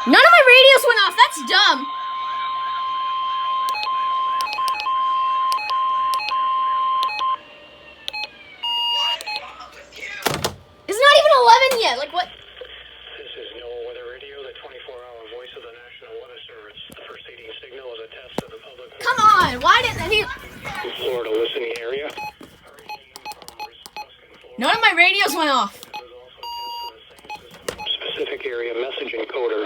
None of my radios went off. That's dumb. It's not even 11 yet. Like what? This is NOAA Weather Radio, the 24-hour voice of the National Weather Service. The proceeding signal is a test to the public. Come on. Why didn't he? Florida listening area. None of my radios went off. Specific area message encoder.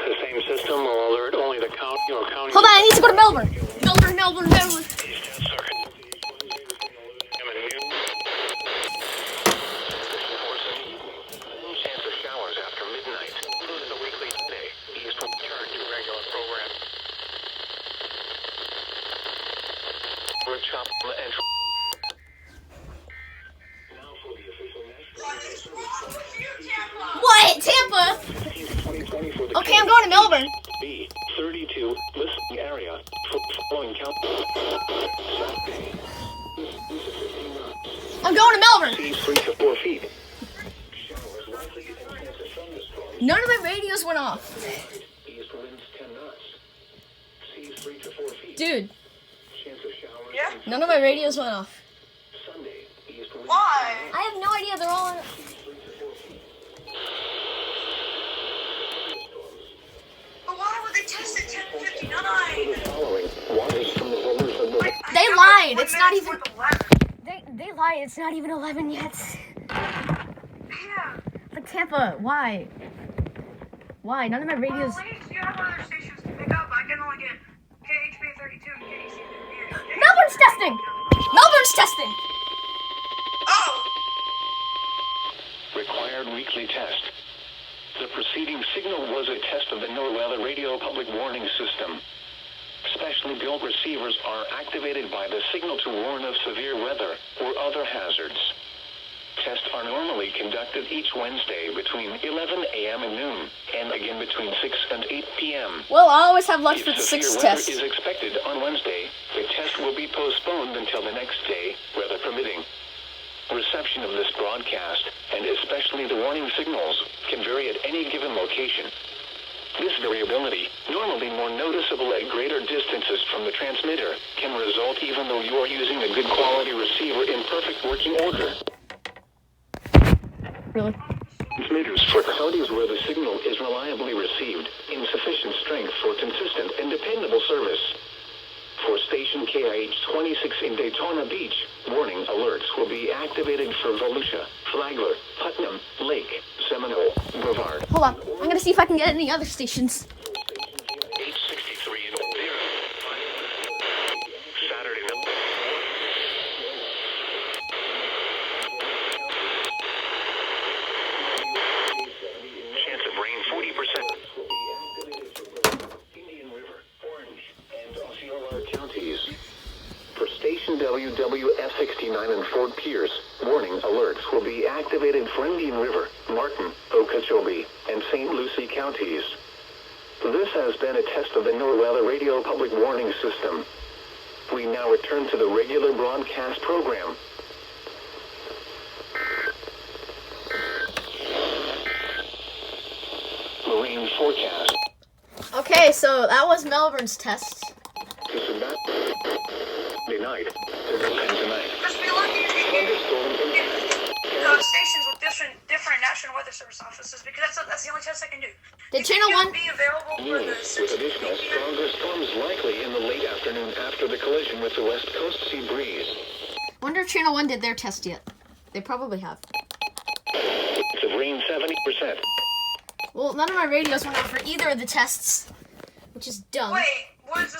The same system will alert only the county or county. Hold on. I need to go to Melbourne. Melbourne. These tests are chance of showers after midnight. The weekly day. East will return to regular program. Workshop and What? Tampa? Okay, I'm going to Melbourne. B 32 listening area for following county. I'm going to Melbourne. Seas 3 to 4 feet. None of my radios went off. East winds 10 knots. Seas 3 to 4 feet. Dude, Chance of showers. Yeah? none of my radios went off. Sunday. East winds. Why? I have no idea. They're all on. But why would they test at 10:59? Following waters from the rivers of the They lied. It's not even. They lied. It's not even 11 yet. Yeah. Like Tampa, why? Why? None of my Well, radios. at least you have other stations to pick up. I can only get KHB 32 and KEC. Melbourne's testing. Melbourne's testing. Oh! required weekly test. The preceding signal was a test of the NOAA Weather Radio Public Warning System. Specially built receivers are activated by the signal to warn of severe weather or other hazards. Tests are normally conducted each Wednesday between 11 a.m. and noon, and again between 6 and 8 p.m. Well, I always have lunch If for the severe 6th weather test. is expected on Wednesday, the test will be postponed until the next day, weather permitting. Reception of this broadcast, and especially the warning signals, can vary at any given location. This variability, normally more noticeable at greater distances from the transmitter, can result even though you are using a good quality receiver in perfect working order. Really? Transmitters for counties where the signal is reliably received in sufficient strength for consistent and dependable service. For station KIH-26 in Daytona Beach, warning alerts will be activated for Volusia, Flagler, Putnam, Lake, Seminole, Brevard. Hold on. I'm gonna see if I can get any other stations. 863 and 0. Saturday night. Chance of rain 40%. Indian River, Orange, and Osceola counties. For station WWF69 and Fort Pierce, warning alerts will be activated for Indian River, Martin, Okeechobee, and St. Lucie counties. This has been a test of the NOAA Weather Radio Public Warning System. We now return to the regular broadcast program. Marine forecast. Okay, so that was Melbourne's test. This is not tonight. Tonight. Just be lucky if you Thunderstorm. get stations with different National Weather Service offices, because that's the only test I can do. Did If Channel you 1? be available for Noon, the with additional stronger storms likely in the late afternoon after the collision with the west coast sea breeze. Wonder if Channel 1 did their test yet. They probably have. It's of rain 70%. Well, none of my radios went off for either of the tests, which is dumb. Wait, what is this?